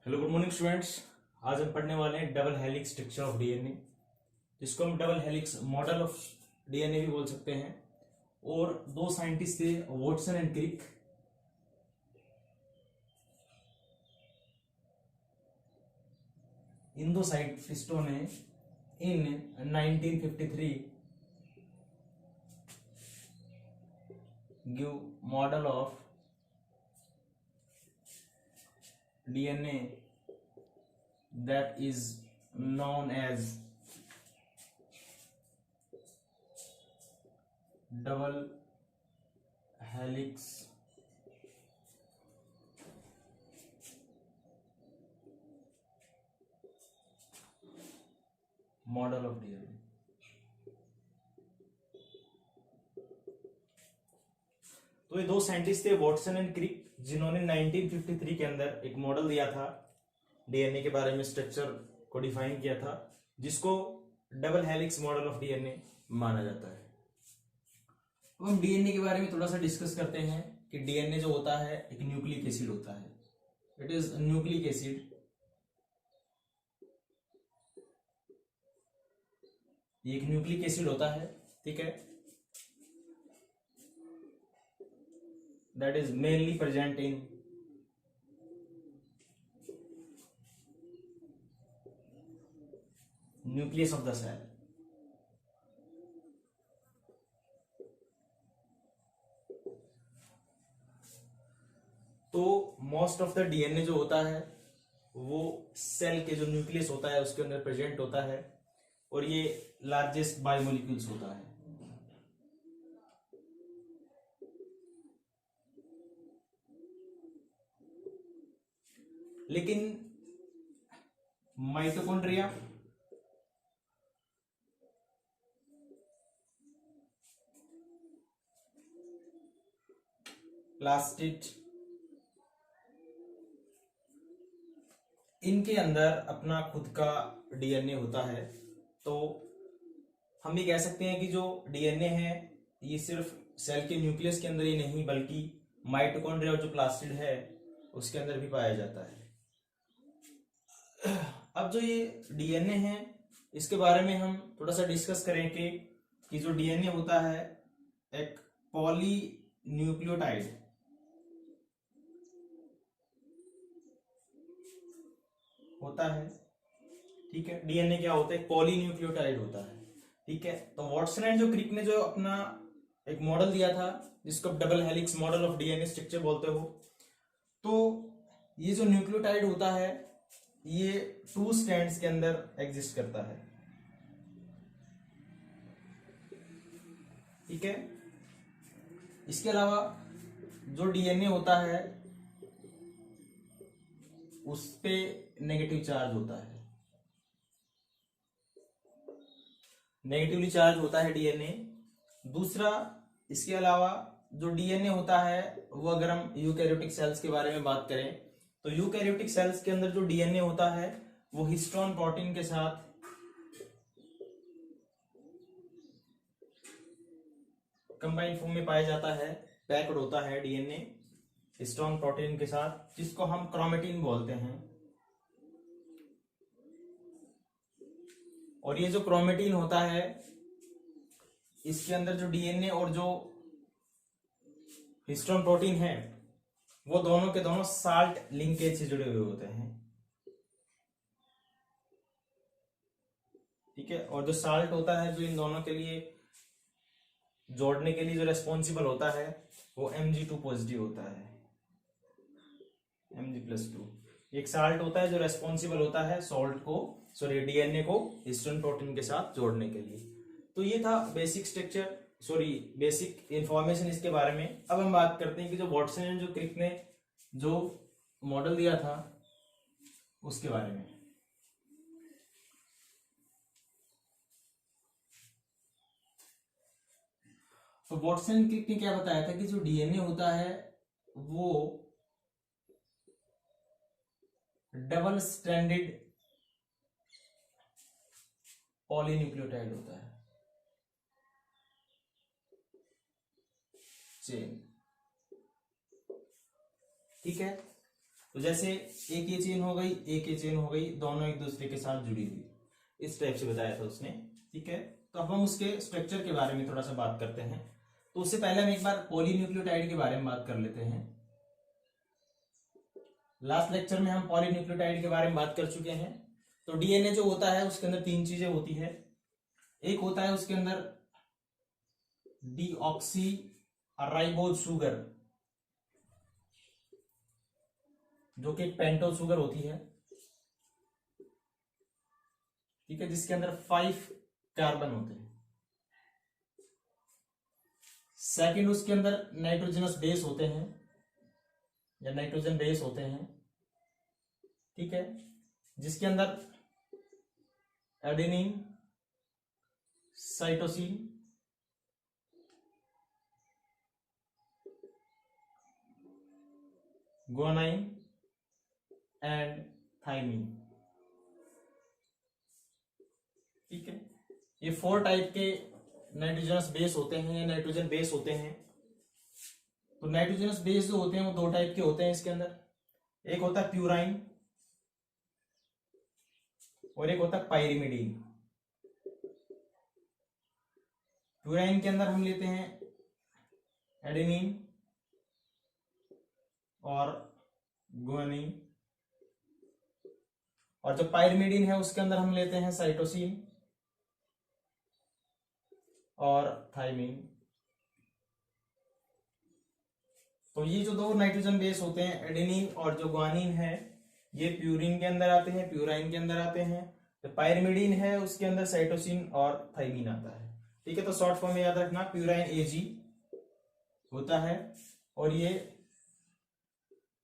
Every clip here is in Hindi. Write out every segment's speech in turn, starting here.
Hello good morning students. आज हम पढ़ने वाले हैं double helix structure of DNA, जिसको हम double helix model of DNA भी बोल सकते हैं। और दो साइंटिस्ट थे, वॉटसन एंड क्रिक। इन दो साइंटिस्टों ने इन 1953 give model of DNA that is known as double helix model of DNA. तो ये दो साइंटिस्ट थे, वॉटसन एंड क्रिक, जिन्होंने 1953 के अंदर एक मॉडल दिया था, डीएनए के बारे में स्ट्रक्चर को डिफाइन किया था, जिसको double helix model of DNA माना जाता है। अब हम डीएनए के बारे में थोड़ा सा डिस्कस करते हैं कि डीएनए जो होता है एक न्यूक्लिक एसिड होता है। It is nucleic acid. ये एक न्यूक्लिक एसिड होता है, ठीक है, that is mainly present in nucleus of the cell. तो मोस्ट ऑफ द डीएनए जो होता है वो सेल के जो न्यूक्लियस होता है उसके अंदर प्रेजेंट होता है, और ये लार्जेस्ट बायोमोलिक्यूल्स होता है। लेकिन माइटोकॉन्ड्रिया प्लास्टिड, इनके अंदर अपना खुद का डीएनए होता है। तो हम ये कह सकते हैं कि जो डीएनए है ये सिर्फ सेल के न्यूक्लियस के अंदर ही नहीं, बल्कि माइटोकॉन्ड्रिया जो प्लास्टिड है उसके अंदर भी पाया जाता है। अब जो ये डीएनए है इसके बारे में हम थोड़ा सा डिस्कस करें कि जो डीएनए होता है एक पॉली न्यूक्लियोटाइड होता है, ठीक है। डीएनए क्या होता है? पॉली न्यूक्लियोटाइड होता है, ठीक है। तो वॉटसन एंड जो क्रिक ने जो अपना एक मॉडल दिया था जिसको double helix model of DNA structure बोलते हो, तो ये जो न्यूक्लियोटाइड होता है ये 2 स्ट्रैंड्स के अंदर एग्जिस्ट करता है, ठीक है। इसके अलावा जो डीएनए होता है उस पे नेगेटिव चार्ज होता है, नेगेटिवली चार्ज होता है डीएनए। दूसरा, इसके अलावा जो डीएनए होता है वो अगर हम यूकैरियोटिक सेल्स के बारे में बात करें तो यूकैरियोटिक सेल्स के अंदर जो डीएनए होता है वो हिस्टोन प्रोटीन के साथ कंबाइंड फॉर्म में पाया जाता है, पैक्ड होता है डीएनए हिस्टोन प्रोटीन के साथ, जिसको हम क्रोमेटिन बोलते हैं। और ये जो क्रोमेटिन होता है इसके अंदर जो डीएनए और जो हिस्टोन प्रोटीन है वो दोनों के दोनों साल्ट लिंकेज से जुड़े हुए होते हैं, ठीक है। और जो साल्ट होता है जो इन दोनों के लिए जोड़ने के लिए जो रेस्पॉन्सिबल होता है वो Mg2 पॉजिटिव होता है, Mg+2 एक साल्ट होता है जो रेस्पॉन्सिबल होता है डीएनए को हिस्टोन प्रोटीन के साथ जोड़ने के लिए। तो ये था बेसिक स्ट्रक्चर, बेसिक इंफॉर्मेशन इसके बारे में। अब हम बात करते हैं कि जो वॉटसन एंड जो क्रिक ने जो मॉडल दिया था उसके बारे में। तो वॉटसन एंड क्रिक ने क्या बताया था कि जो डीएनए होता है वो डबल स्ट्रैंडेड पॉलीन्यूक्लियोटाइड होता है, चेन, ठीक है। तो जैसे एक ये चेन हो गई, एक ये चेन हो गई, दोनों एक दूसरे के साथ जुड़ी हुई, इस टाइप से बताया था उसने। ठीक है, तो अब हम उसके स्ट्रक्चर के बारे में थोड़ा सा बात करते हैं। तो उससे पहले हम एक बार पॉलीन्यूक्लियोटाइड के बारे में बात कर लेते हैं। लास्ट लेक्चर में हम पॉलीन्यूक्लियोटाइड के बारे में बात कर चुके हैं। तो डीएनए जो होता है उसके अंदर तीन चीजें होती है। एक होता है उसके अंदर डीऑक्सी राइबोज शुगर, जो कि पेंटोज शुगर होती है। ठीक है, जिसके अंदर 5 कार्बन होते हैं। सेकंड, उसके अंदर नाइट्रोजनस बेस होते हैं या नाइट्रोजन बेस होते हैं। ठीक है, जिसके अंदर adenine, cytosine, guanine and thymine. ठीक है, ये 4 टाइप के नाइट्रोजनस बेस होते हैं या नाइट्रोजन बेस होते हैं। तो नाइट्रोजनस बेस जो होते हैं वो 2 टाइप के होते हैं इसके अंदर। एक होता है प्यूराइन और एक होता है पाइरिमिडीन। प्यूराइन के अंदर हम लेते हैं एडेनिन और गुआनिन, और जो पाइरिमिडीन है उसके अंदर हम लेते हैं साइटोसिन और थाइमिन। तो ये जो 2 नाइट्रोजन बेस होते हैं, एडेनिन और जो गुआनिन है, ये प्यूरिन के अंदर आते हैं, प्यूराइन के अंदर आते हैं। तो पाइरिमिडीन है उसके अंदर साइटोसिन और थाइमिन आता है। ठीक है, तो शॉर्ट फॉर्म में याद रखना, प्यूराइन एजी होता है और ये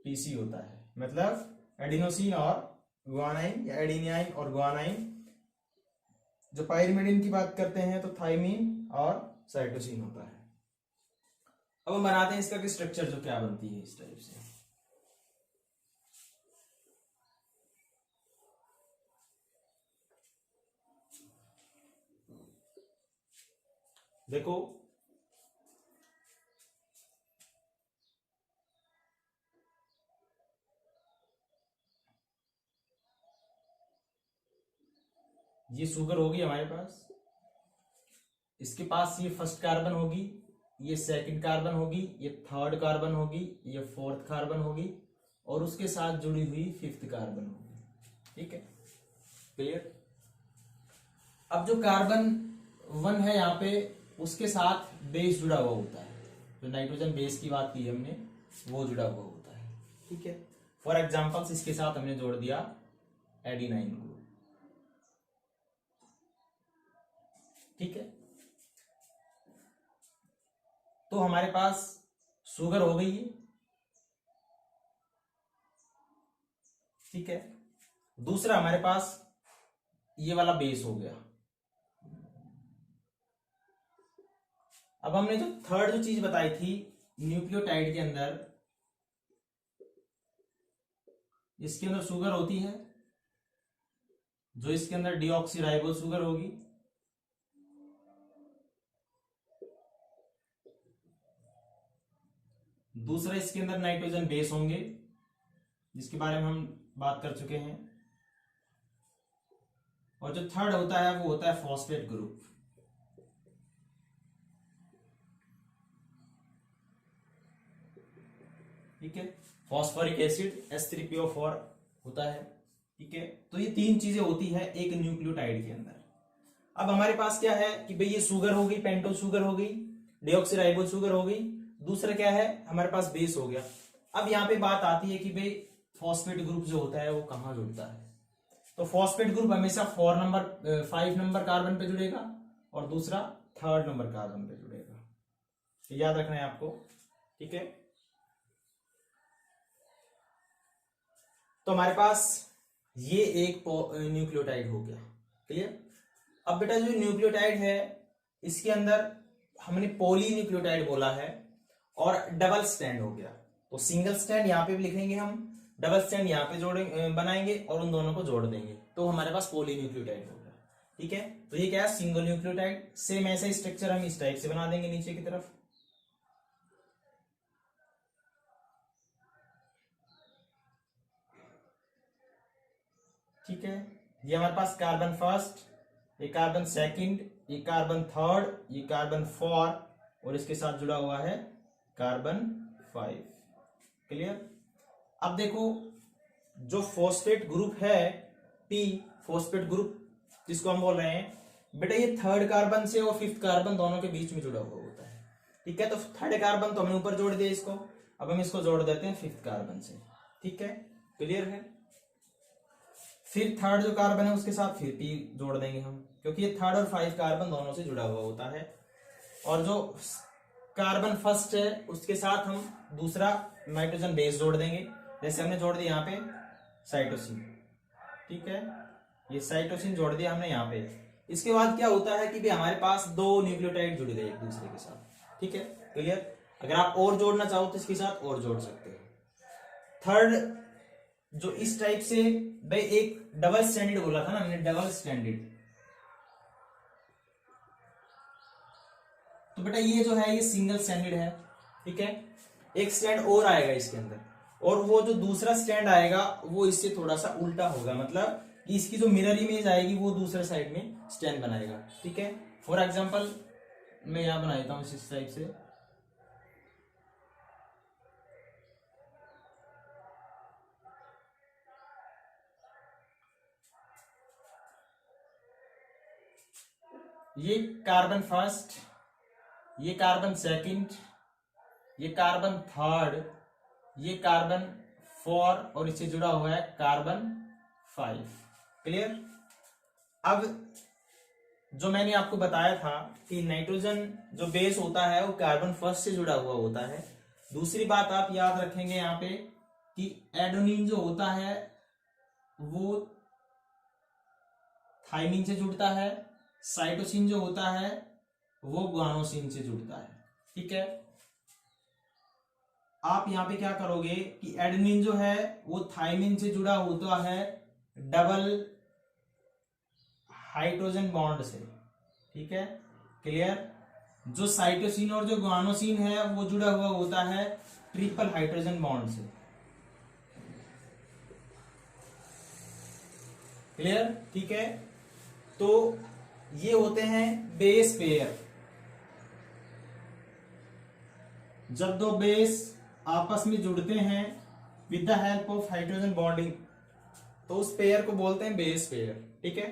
पीसी होता है, मतलब एडिनोसिन और गुआनाइन या एडिनिन और गुआनाइन। जो पाइरिमिडीन की बात करते हैं तो थाइमिन और साइटोसिन होता है। अब हम बनाते हैं इसका स्ट्रक्चर, जो क्या बनती है इस टाइप से। देखो, ये शुगर होगी हमारे पास, इसके पास ये फर्स्ट कार्बन होगी, ये सेकंड कार्बन होगी, ये थर्ड कार्बन होगी, ये फोर्थ कार्बन होगी, और उसके साथ जुड़ी हुई 5th कार्बन होगी। ठीक है, क्लियर। अब जो कार्बन 1 है यहाँ पे, उसके साथ बेस जुड़ा हुआ होता है। जो नाइट्रोजन बेस की बात की हमने, वो जुड़ा हुआ होता है। ठीक है, फॉर एग्जाम्पल्स इसके साथ हमने जोड़ दिया एडिनाइन को। ठीक है, तो हमारे पास शुगर हो गई है। ठीक है, दूसरा हमारे पास ये वाला बेस हो गया। अब हमने जो थर्ड जो चीज बताई थी न्यूक्लियोटाइड के अंदर, इसके अंदर शुगर होती है, जो इसके अंदर डीऑक्सीराइबोज शुगर होगी। दूसरा, इसके अंदर नाइट्रोजन बेस होंगे, जिसके बारे में हम बात कर चुके हैं। और जो थर्ड होता है वो होता है फॉस्फेट ग्रुप। ठीक है, फॉस्फोरिक एसिड H3PO4 होता है। ठीक है, तो ये 3 चीजें होती है एक न्यूक्लियोटाइड के अंदर। अब हमारे पास क्या है कि भाई ये शुगर हो गई, पेंटोज शुगर हो गई, डीऑक्सीराइबोज शुगर हो गई। दूसरा क्या है, हमारे पास बेस हो गया। अब यहाँ पे बात आती है कि भाई फॉस्फेट ग्रुप जो होता है वो कहाँ जुड़ता है। तो फॉस्फेट ग्रुप हमेशा 5 नंबर कार्बन पे जुड़ेगा और दूसरा 3rd नंबर कार्बन पे जुड़ेगा। याद रखना है आपको। ठीक है, तो हमारे पास ये एक न्यूक्लियोटाइड हो गया। क्लियर। अब बेटा जो न्यूक्लियोटाइड है, इसके अंदर हमने पॉली न्यूक्लियोटाइड बोला है और डबल स्टैंड हो गया। तो सिंगल स्टैंड यहाँ पे भी लिखेंगे हम, डबल स्टैंड यहाँ पे जोड़ेंगे, बनाएंगे और उन दोनों को जोड़ देंगे, तो हमारे पास पॉली न्यूक्लियोटाइड होगा। ठीक है, तो ये क्या है, सिंगल न्यूक्लियोटाइड। सेम ऐसा स्ट्रक्चर हम इस टाइप से बना देंगे नीचे की तरफ। ठीक है। ये हमारे पास कार्बन फर्स्ट, ये कार्बन सेकंड, ये कार्बन थर्ड, ये कार्बन फोर और इसके साथ जुड़ा हुआ है कार्बन 5। क्लियर। अब देखो जो फॉस्फेट ग्रुप है P, फॉस्फेट ग्रुप जिसको हम बोल रहे हैं बेटा, ये थर्ड कार्बन से और फिफ्थ कार्बन दोनों के बीच में जुड़ा हुआ होता है। ठीक है, तो थर्ड कार्बन तो हमने ऊपर जोड़ दिया इसको, अब हम इसको जोड़ देते हैं फिफ्थ कार्बन से। ठीक है, क्लियर है। फिर थर्ड जो कार्बन है उसके साथ फिर P जोड़ देंगे हम, क्योंकि ये थर्ड और 5 कार्बन दोनों से जुड़ा हुआ होता है। और जो कार्बन फर्स्ट है उसके साथ हम दूसरा नाइट्रोजन बेस जोड़ देंगे, जैसे हमने जोड़ दिया यहाँ पे साइटोसिन। ठीक है, ये साइटोसिन जोड़ दिया हमने यहाँ पे। इसके बाद क्या होता है कि भी हमारे पास 2 न्यूक्लियोटाइड जुड़ गए एक दूसरे के साथ। ठीक है, क्लियर। अगर आप और जोड़ना चाहो तो इसके साथ और जोड़ सकते हो। थर्ड जो इस टाइप से, भाई एक डबल स्टैंडर्ड बोला था ना हमने, डबल स्टैंडर्ड, तो बेटा ये जो है ये सिंगल स्टैंडर्ड है। ठीक है, एक स्टैंड और आएगा इसके अंदर, और वो जो दूसरा स्टैंड आएगा वो इससे थोड़ा सा उल्टा होगा, मतलब कि इसकी जो मिरर इमेज आएगी वो दूसरे साइड में स्टैंड बनाएगा। ठीक है, फॉर एग्जांपल मैं यहां बना देता हूं इस टाइप से। ये कार्बन फर्स्ट, ये कार्बन सेकंड, ये कार्बन थर्ड, ये कार्बन 4 और इससे जुड़ा हुआ है कार्बन 5। क्लियर। अब जो मैंने आपको बताया था कि नाइट्रोजन जो बेस होता है वो कार्बन फर्स्ट से जुड़ा हुआ होता है। दूसरी बात आप याद रखेंगे यहाँ पे कि एडेनिन जो होता है वो थाइमिन से जुड़ता है, साइटोसिन जो होता है वो गुआनोसिन से जुड़ता है। ठीक है, आप यहां पे क्या करोगे कि एडेनिन जो है वो थाइमिन से जुड़ा होता है डबल हाइड्रोजन बॉन्ड से। ठीक है, क्लियर। जो साइटोसिन और जो गुआनोसिन है वो जुड़ा हुआ होता है ट्रिपल हाइड्रोजन बॉन्ड से। क्लियर, ठीक है। तो ये होते हैं बेस पेयर। जब दो बेस आपस में जुड़ते हैं with the help of hydrogen bonding तो उस पेयर को बोलते हैं बेस पेयर। ठीक है,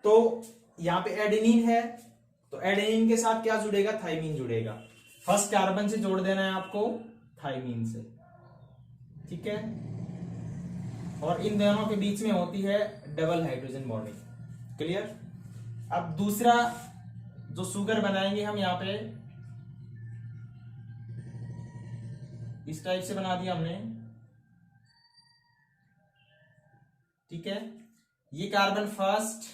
तो यहां पे एडेनिन है तो एडेनिन के साथ क्या जुड़ेगा, थाइमिन जुड़ेगा। फर्स्ट कार्बन से जोड़ देना है आपको थाइमिन से। ठीक है, और इन दोनों के बीच में होती है डबल हाइड्रोजन बॉन्डिंग। क्लियर। अब दूसरा जो शुगर बनाएंगे हम यहां पे इस टाइप से बना दिया हमने। ठीक है, ये कार्बन फर्स्ट,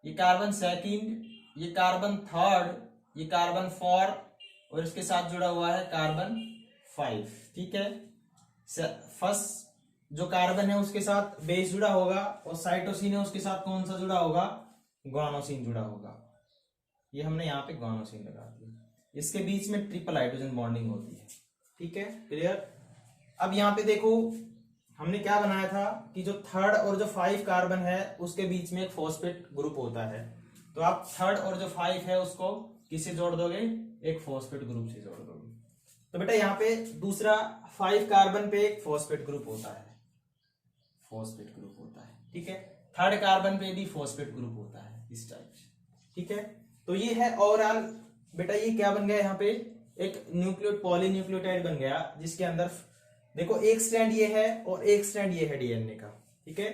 ये कार्बन सेकंड, ये कार्बन थर्ड, ये कार्बन 4 और इसके साथ जुड़ा हुआ है कार्बन 5। ठीक है, फर्स्ट जो कार्बन है उसके साथ बेस जुड़ा होगा और साइटोसिन है उसके साथ कौन सा जुड़ा होगा, गुआनोसिन जुड़ा होगा। ये हमने यहाँ पे गुआनोसिन लगा दिया, इसके बीच में ट्रिपल हाइड्रोजन बॉन्डिंग होती है। ठीक है, क्लियर। अब यहाँ पे देखो हमने क्या बनाया था कि जो थर्ड और जो 5 कार्बन है उसके बीच में एक फॉस्फेट ग्रुप होता है, तो आप थर्ड और जो 5 है उसको किससे जोड़ दोगे, एक फॉस्फेट ग्रुप से जोड़ दोगे। तो बेटा यहाँ पे दूसरा 5 कार्बन पे एक फॉस्फेट ग्रुप होता है, फॉस्फेट ग्रुप होता है। ठीक है, थर्ड कार्बन पे भी फॉस्फेट ग्रुप होता है इस टाइप से। ठीक है, तो ये है ओवरऑल बेटा ये क्या बन गया, यहाँ पे एक पॉलीन्यूक्लियोटाइड बन गया जिसके अंदर देखो एक स्ट्रैंड ये है और एक स्ट्रैंड ये है डीएनए का। ठीक है,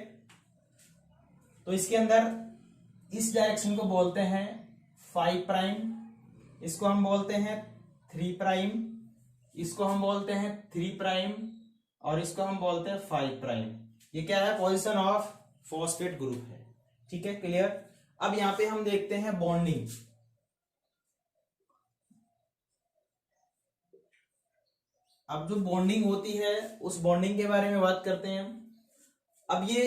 तो इसके अंदर इस डायरेक्शन को बोलते हैं 5 प्राइम, इसको हम बोलते हैं 3 प्राइम, इसको हम बोलते हैं 3 प्राइम और इसको हम बोलते हैं 5 प्राइम। ये क्या है, पोजीशन ऑफ फॉस्फेट ग्रुप है। ठीक है, क्लियर। अब यहां पे हम देखते हैं बॉन्डिंग। अब जो बॉन्डिंग होती है उस बॉन्डिंग के बारे में बात करते हैं। अब ये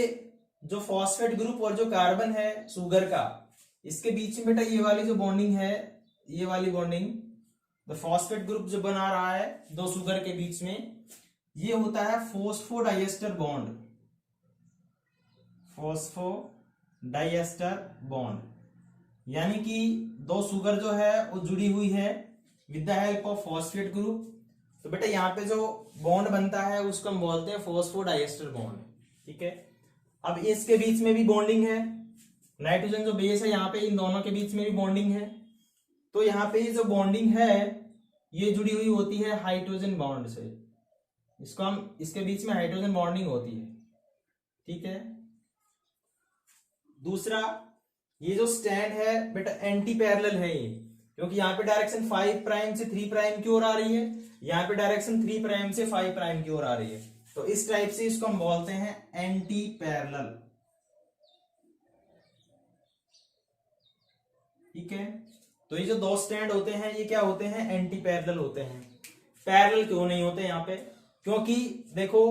जो फॉस्फेट ग्रुप और जो कार्बन है शुगर का, इसके बीच में बेटा ये वाली जो बॉन्डिंग है, ये वाली बॉन्डिंग, द फॉस्फेट ग्रुप जो बना रहा है दो शुगर के बीच में, ये होता है फॉस्फोडाइएस्टर बॉन्ड। फॉस्फोडाइएस्टर बॉन्ड, यानी कि दो शुगर जो है वो जुड़ी हुई है with the help of phosphate group. तो बेटा यहाँ पे जो बॉन्ड बनता है उसको हम बोलते हैं फॉस्फोडाइएस्टर बॉन्ड, ठीक है। अब इसके बीच में भी बॉन्डिंग है, नाइट्रोजन जो बेस है यहाँ पे इन दोनों के बीच में भी बॉन्डिंग है। तो यहाँ पे ये जो बॉन्डिंग है ये जुड़ी हुई होती है हाइड्रोजन बॉन्ड से, इसको हम इसके बीच में हाइड्रोजन बॉन्डिंग होती है, ठीक है। दूसरा, ये जो स्टैंड है बेटा एंटी पैरेलल है ये, क्योंकि यहाँ पे डायरेक्शन 5 प्राइम से 3 प्राइम की ओर आ रही है, यहाँ पे डायरेक्शन 3 प्राइम से 5 प्राइम की ओर आ रही है। तो इस टाइप से इसको हम बोलते हैं एंटी पैरेलल, ठीक है। तो ये जो दो स्टैंड होते हैं ये क्या होते हैं, एंटी पैरेलल होते हैं। पैरेलल क्यों नहीं होते यहाँ पे, क्योंकि देखो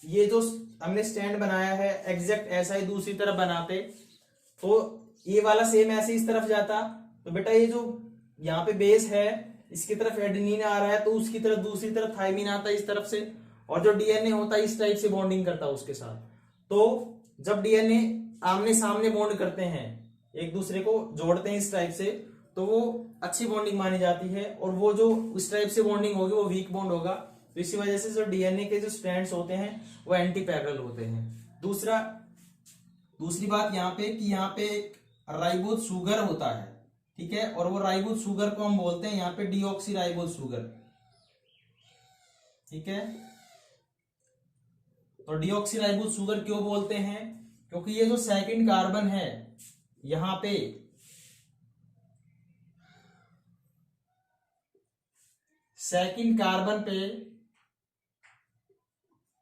ये जो हमने स्टैंड बनाया है एग्जैक्ट ऐसा ही दूसरी तरफ बनाते तो ये वाला सेम ऐसे इस तरफ जाता, तो बेटा ये जो यहाँ पे बेस है इसकी तरफ एडेनिन आ रहा है तो उसकी तरफ दूसरी तरफ थाइमिन आता है इस तरफ से, और जो डीएनए होता है इस टाइप से बॉन्डिंग करता है उसके साथ। तो जब डीएनए आमने सामने बॉन्ड करते हैं एक दूसरे को जोड़ते हैं इस टाइप से, तो वो अच्छी बॉन्डिंग मानी जाती है, और वो जो उस टाइप से बॉन्डिंग होगी वो वीक बॉन्ड होगा। तो इसी वजह से जो डीएनए के जो स्ट्रैंड्स होते हैं वो एंटी पैरेलल होते हैं। दूसरी बात यहाँ पे कि यहाँ पे एक राइबोज शुगर होता है, ठीक है, और वो राइबोज शुगर को हम बोलते हैं यहाँ पे डीऑक्सी राइबोज शुगर, ठीक है। तो डीऑक्सी राइबोज शुगर क्यों बोलते हैं, क्योंकि ये जो सेकंड कार्बन है यहाँ पे सेकंड कार्बन पे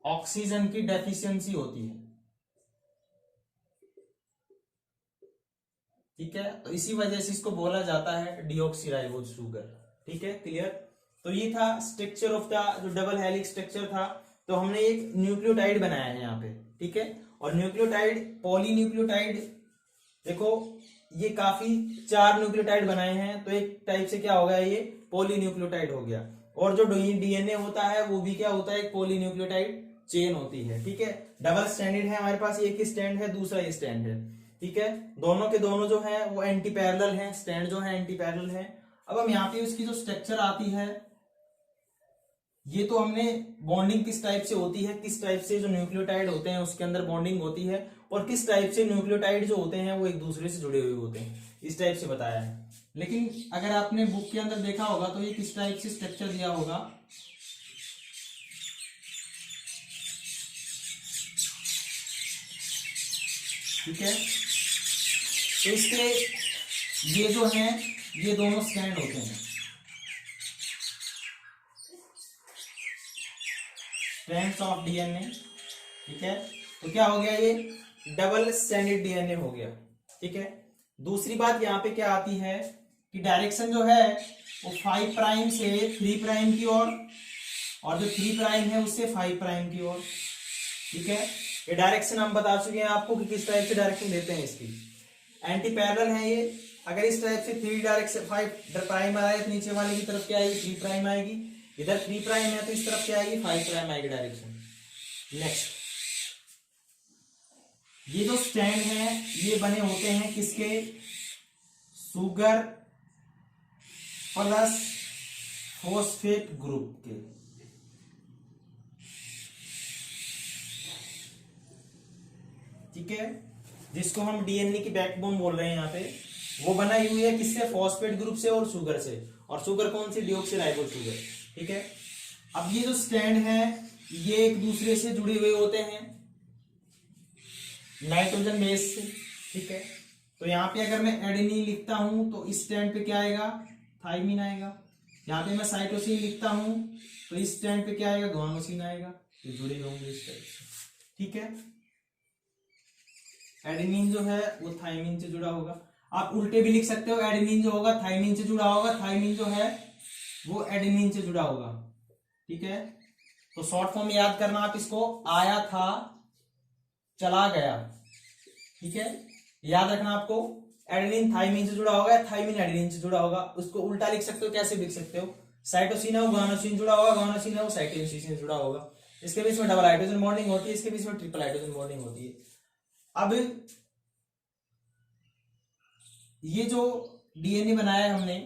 ऑक्सीजन की डेफिशिएंसी होती है, ठीक है। तो इसी वजह से इसको बोला जाता है डीऑक्सीराइबोज शुगर, ठीक है, क्लियर। तो ये था स्ट्रक्चर ऑफ द जो डबल हेलिक्स स्ट्रक्चर था। तो हमने एक न्यूक्लियोटाइड बनाया है यहाँ पे, ठीक है। और न्यूक्लियोटाइड पॉलीन्यूक्लियोटाइड, देखो ये काफी 4 न्यूक्लियोटाइड बनाए हैं तो एक टाइप से क्या हो गया, ये पॉलीन्यूक्लियोटाइड हो गया। और जो डीएनए होता है वो भी क्या होता है, एक पॉलीन्यूक्लियोटाइड चेन होती है, ठीक है। डबल स्टैंडर्ड है हमारे पास, एक ही स्टैंड है दूसरा ये स्टैंड है, ठीक है। दोनों के दोनों जो है वो एंटी पैरेलल है, स्टैंड जो है एंटी पैरेलल है। अब हम यहाँ पे उसकी जो स्ट्रक्चर आती है, ये तो हमने बॉन्डिंग किस टाइप से होती है, किस टाइप से जो न्यूक्लियोटाइड होते हैं उसके अंदर बॉन्डिंग होती है, और किस टाइप से न्यूक्लियोटाइड जो होते हैं वो एक दूसरे से जुड़े हुए होते हैं, इस टाइप से बताया है। लेकिन अगर आपने बुक के अंदर देखा होगा तो ये किस टाइप से स्ट्रक्चर दिया होगा, ठीक है। तो इसके ये जो है ये दोनों स्टैंड होते हैं, स्ट्रैंड्स ऑफ डीएनए, ठीक है। तो क्या हो गया, ये डबल स्टैंडर्ड डीएनए हो गया, ठीक है। दूसरी बात यहाँ पे क्या आती है कि डायरेक्शन जो है वो 5 प्राइम से 3 प्राइम की ओर, और जो 3 प्राइम है उससे 5 प्राइम की ओर, ठीक है। ये डायरेक्शन हम बता चुके हैं आपको कि किस टाइप से डायरेक्शन देते हैं इसकी, एंटी पैरेलल है ये। अगर इस टाइप से 3 डायरेक्शन 5 प्राइम आए तो नीचे वाले की तरफ क्या आएगी, 3 प्राइम आएगी। इधर 3 प्राइम है तो इस तरफ क्या आएगी, 5 प्राइम आएगी डायरेक्शन। नेक्स्ट, ये जो स्टैंड है ये बने होते हैं किसके, शुगर प्लस फॉस्फेट ग्रुप के, ठीक है, जिसको हम डीएनए की बैकबोन बोल रहे हैं यहाँ पे। वो बनाई हुई है किससे, फॉस्फेट ग्रुप से और शुगर से, और शुगर कौन सी, डीऑक्सीराइबोज शुगर, ठीक है। अब ये जो स्टैंड है ये एक दूसरे से जुड़े हुए होते हैं नाइट्रोजन बेस से, ठीक है। तो यहाँ पे अगर मैं एडेनिन लिखता हूं तो इस स्टैंड पे क्या आएगा, थाइमिन आएगा। यहाँ पे मैं साइटोसिन लिखता हूं तो इस स्टैंड पे क्या आएगा, गुआनोसिन आएगा। तो जुड़े होंगे इस टाइप से, ठीक है। एडेनिन जो है वो थाइमिन से जुड़ा होगा। आप उल्टे भी लिख सकते हो, एडेनिन जो होगा थाइमिन से जुड़ा होगा, थाइमिन जो है वो एडेनिन से जुड़ा होगा, ठीक है। तो शॉर्ट फॉर्म याद करना आप इसको, आया था चला गया, ठीक है, याद रखना आपको। एडेनिन थाइमिन से जुड़ा होगा, थाइमिन एडेनिन से जुड़ा होगा। उसको उल्टा लिख सकते हो, कैसे लिख सकते हो, साइटोसिन है वो गुआनोसिन जुड़ा होगा, गुआनोसिन है वो साइटोसिन से जुड़ा होगा। इसके बीच में डबल हाइड्रोजन बॉन्डिंग होती है, इसके बीच में ट्रिपल हाइड्रोजन बॉन्डिंग होती है। अब ये जो डीएनए बनाया है हमने,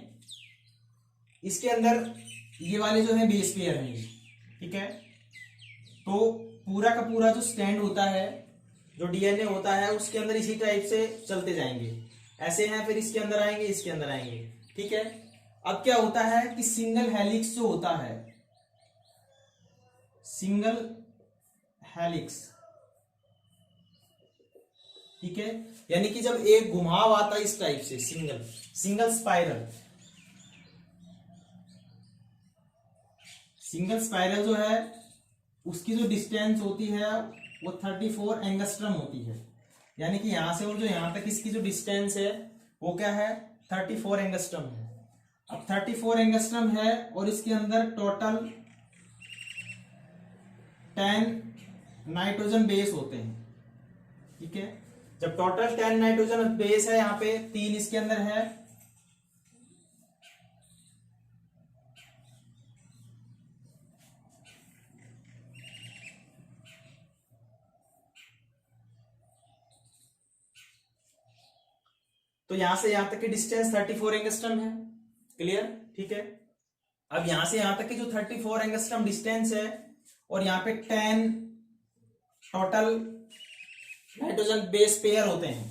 इसके अंदर ये वाले जो है बेस पेयर हैं, ठीक है। तो पूरा का पूरा जो स्टैंड होता है, जो डीएनए होता है, उसके अंदर इसी टाइप से चलते जाएंगे, ऐसे हैं, फिर इसके अंदर आएंगे, इसके अंदर आएंगे, ठीक है। अब क्या होता है कि सिंगल हेलिक्स जो होता है, सिंगल हेलिक्स, ठीक है, यानी कि जब एक घुमाव आता है इस टाइप से, सिंगल स्पाइरल, सिंगल स्पाइरल जो है उसकी जो डिस्टेंस होती है वो 34 एंगस्ट्रम होती है, यानी कि यहां से और जो यहां तक इसकी जो डिस्टेंस है वो क्या है, 34 एंगस्ट्रम है। अब 34 एंगस्ट्रम है और इसके अंदर टोटल 10 नाइट्रोजन बेस होते हैं, ठीक है। जब टोटल 10 नाइट्रोजन बेस है, यहां पे 3 इसके अंदर है, तो यहां से यहां तक की डिस्टेंस 34 एंगस्ट्रम है, क्लियर, ठीक है। अब यहां से यहां तक की जो 34 एंगस्ट्रम डिस्टेंस है और यहाँ पे 10 टोटल नाइट्रोजन बेस पेयर होते हैं,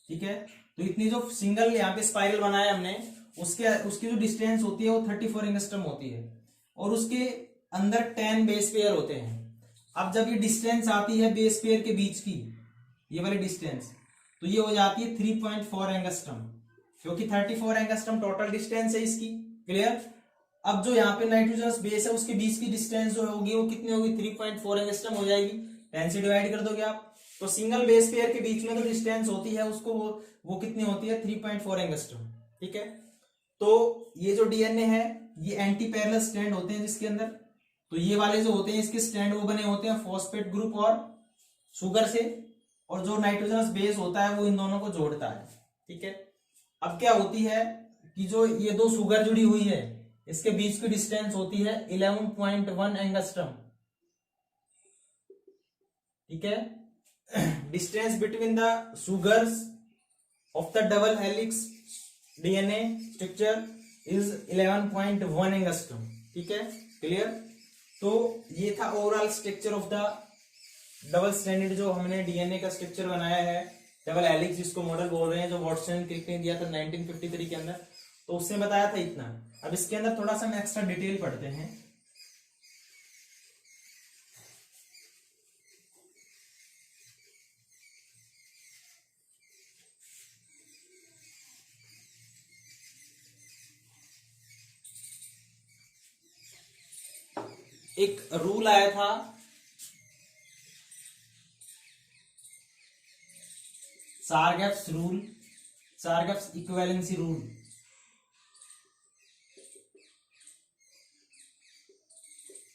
ठीक है। तो इतनी जो सिंगल यहाँ पे स्पाइरल बनाया हमने, उसकी जो डिस्टेंस होती है वो 34 एंगस्ट्रम होती है और उसके अंदर 10 बेस पेयर होते हैं। अब जब ये डिस्टेंस आती है बेस पेयर के बीच की, ये वाली डिस्टेंस, तो ये हो जाती है 3.4 एंगस्ट्रम, क्योंकि 34 एंगस्ट्रम टोटल डिस्टेंस है इसकी, क्लियर। अब जो यहाँ पे नाइट्रोजनस बेस है उसके बीच की डिस्टेंस जो होगी वो कितनी होगी, 3.4 एंगस्ट्रम हो जाएगी, 10 से डिवाइड कर दोगे आप, तो सिंगल बेस पेयर के बीच में जो डिस्टेंस होती है उसको वो कितनी होती है, 3.4 एंगस्ट्रम, ठीक है। तो ये जो डीएनए है ये एंटी पैरेलल स्ट्रैंड होते हैं जिसके अंदर, तो ये वाले जो होते हैं इसके स्ट्रैंड वो बने होते हैं फॉस्फेट ग्रुप और शुगर से, और जो नाइट्रोजनस बेस होता है वो इन दोनों को जोड़ता है, ठीक है। अब क्या होती है कि जो ये दो शुगर जुड़ी हुई है इसके बीच की डिस्टेंस होती है 11.1 एंगस्ट्रम, ठीक है। Distance between the sugars of the double helix DNA structure is 11.1 angstrom, ठीक है, क्लियर। तो ये था overall structure of the double stranded जो हमने डीएनए का स्ट्रक्चर बनाया है, डबल हेलिक्स जिसको मॉडल बोल रहे हैं, जो वॉटसन क्रिक ने दिया था 1953 के अंदर, तो उससे बताया था इतना। अब इसके अंदर थोड़ा सा हम एक्स्ट्रा डिटेल पढ़ते हैं। एक रूल आया था, सारगेप्स रूल, सारगेप्स इक्विवेलेंसी रूल,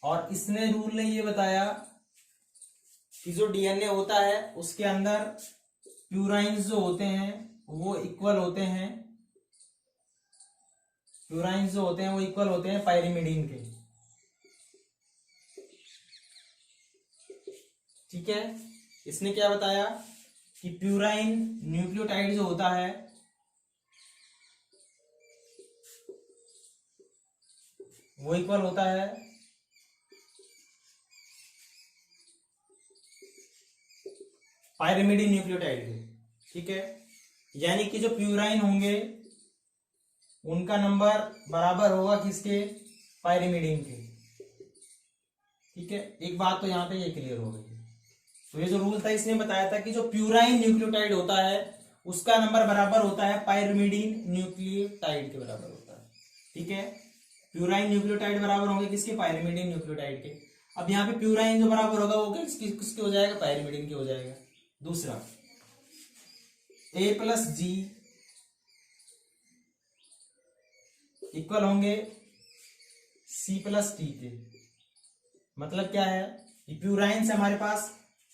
और इसने रूल ने ये बताया कि जो डीएनए होता है उसके अंदर प्यूराइंस जो होते हैं वो इक्वल होते हैं, प्यूराइंस जो होते हैं वो इक्वल होते हैं पायरिमिडीन के, ठीक है। इसने क्या बताया कि प्यूराइन न्यूक्लियोटाइड जो होता है वो इक्वल होता है पायरिमिडीन न्यूक्लियोटाइड के, ठीक है। यानी कि जो प्यूराइन होंगे उनका नंबर बराबर होगा किसके, पायरिमिडीन के, ठीक है। एक बात तो यहां पे ये क्लियर हो गई। तो ये जो रूल था इसने बताया था कि जो प्यूराइन न्यूक्लियोटाइड होता है उसका नंबर बराबर होता है पायरिमिडीन न्यूक्लियोटाइड के बराबर होता है, ठीक है। प्यूराइन न्यूक्लियोटाइड बराबर होंगे किसके, पायरिमिडीन न्यूक्लियोटाइड के। अब यहाँ पे प्यूराइन जो बराबर होगा वो किसके हो जाएगा, पायरिमिडीन के हो जाएगा। दूसरा A+G इक्वल होंगे C+T के। मतलब क्या है, प्यूराइन से हमारे पास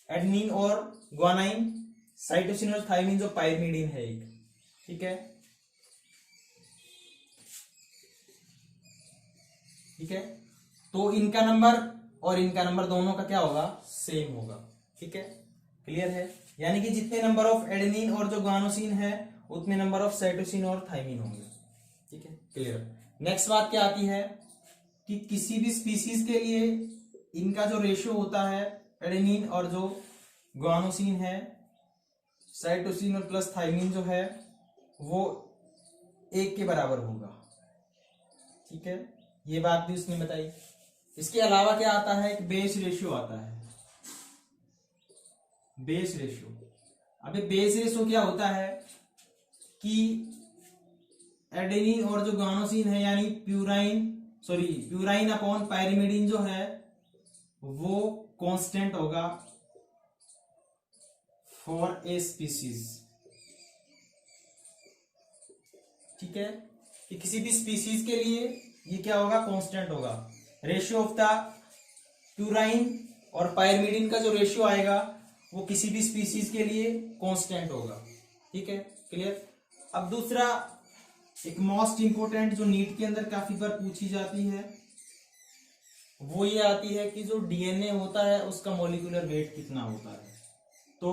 एडेनिन और ग्वानाइन, साइटोसिन और थाइमिन जो पायरिमिडीन है एक, ठीक है, ठीक है। तो इनका नंबर और इनका नंबर दोनों का क्या होगा, सेम होगा, ठीक है। क्लियर है? यानी कि जितने नंबर ऑफ एडेनिन और जो गुआनोसिन है उतने नंबर ऑफ साइटोसिन और थाइमिन होंगे। ठीक है, क्लियर। नेक्स्ट बात क्या आती है कि किसी भी स्पीसीज के लिए इनका जो रेशियो होता है एडेनिन और जो गुआनोसिन है, साइटोसिन और प्लस थाइमिन जो है वो 1 के बराबर होगा। ठीक है, ये बात भी उसने बताई। इसके अलावा क्या आता है, एक बेस रेशियो आता है। बेस रेशियो, अबे बेस रेशियो क्या होता है कि एडेनिन और जो गुआनोसिन है यानी प्यूराइन अपॉन पायरिमिडीन जो है वो कांस्टेंट होगा फॉर ए स्पीसीज। ठीक है, कि किसी भी स्पीसीज के लिए ये क्या होगा, कांस्टेंट होगा। रेशियो ऑफ द प्यूराइन और पायरिमिडीन का जो रेशियो आएगा वो किसी भी स्पीसीज के लिए कांस्टेंट होगा। ठीक है, क्लियर। अब दूसरा एक मोस्ट इंपोर्टेंट जो नीट के अंदर काफी बार पूछी जाती है वो ये आती है कि जो डीएनए होता है उसका मॉलिक्यूलर वेट कितना होता है। तो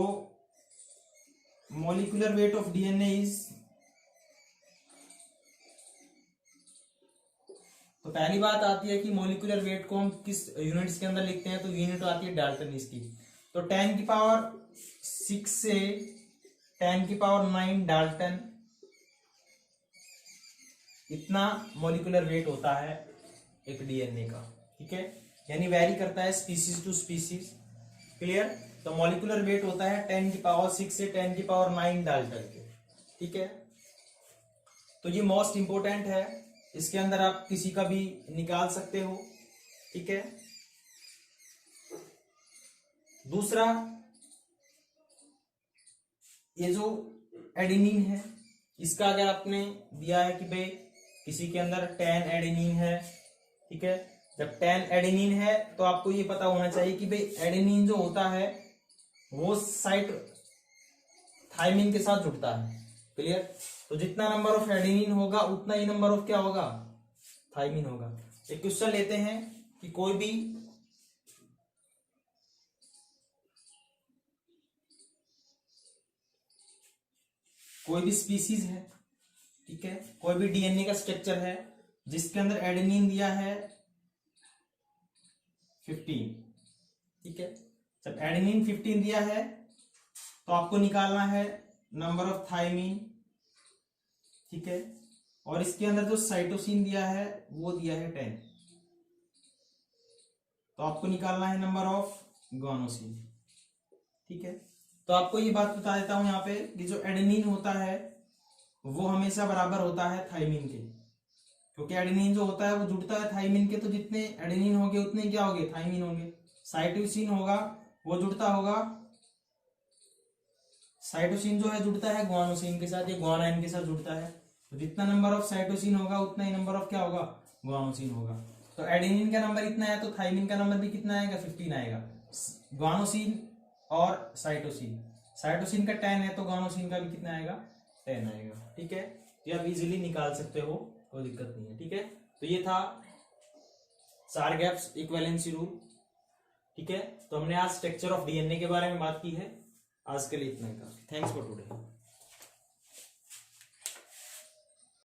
molecular weight of DNA is, तो पहली बात आती है कि मॉलिक्यूलर वेट को हम किस यूनिट्स के अंदर लिखते हैं, तो यूनिट आती है डाल्टन की। तो 10 की पावर 6 से 10 की पावर 9 डाल्टन, इतना मॉलिक्यूलर वेट होता है एक डीएनए का। ठीक है, यानी वेरी करता है स्पीसीज टू स्पीसीज। क्लियर। तो मॉलिक्यूलर वेट होता है 10 की पावर 6 से 10 की पावर 9 डाल्टन के। ठीक है, तो ये मोस्ट इंपोर्टेंट है, इसके अंदर आप किसी का भी निकाल सकते हो। ठीक है, दूसरा ये जो एडेनिन है इसका अगर आपने दिया है कि भाई किसी के अंदर 10 एडेनिन है। ठीक है, जब 10 एडेनिन है तो आपको ये पता होना चाहिए कि भाई एडेनिन जो होता है वो साइट थाइमिन के साथ जुड़ता है। क्लियर। तो जितना नंबर ऑफ एडेनिन होगा उतना ही नंबर ऑफ क्या होगा, थाइमिन होगा। एक क्वेश्चन लेते हैं कि कोई भी स्पीसीज है। ठीक है, कोई भी डीएनए का स्ट्रक्चर है जिसके अंदर एडेनिन दिया है 15। ठीक है, जब एडेनिन 15 दिया है तो आपको निकालना है नंबर ऑफ थाइमिन। ठीक है, और इसके अंदर जो साइटोसिन दिया है वो दिया है 10, तो आपको निकालना है नंबर ऑफ गुआनोसिन। ठीक है, तो आपको ये बात बता देता हूं यहाँ पे कि जो एडेनिन होता है वो हमेशा बराबर होता है थाइमिन के, क्योंकि एडेनिन जो होता है वो जुड़ता है थाइमिन के, तो जितने एडेनिन होंगे उतने क्या होंगे, थाइमिन होंगे। साइटोसिन होगा वो जुड़ता होगा, साइटोसिन जो है जुड़ता है गुआनोसिन के साथ, ये गुआनाइन के साथ जुड़ता है। तो जितना नंबर ऑफ साइटोसिन होगा उतना ही नंबर ऑफ क्या होगा, गुआनोसिन होगा। तो एडेनिन का नंबर इतना है तो थाइमिन का नंबर भी कितना आएगा, 15 आएगा। गुआनोसिन और साइटोसिन का 10 है तो गुआनोसिन का भी कितना आएगा, 10 आएगा। ठीक है, तो आप इजीली निकाल सकते हो, कोई दिक्कत नहीं है। ठीक है, तो ये था सारगैप्स इक्विवेलेंसी रूल। ठीक है, तो हमने आज स्ट्रक्चर ऑफ डीएनए के बारे में बात की है। आज के लिए इतना ही था। Thanks for today.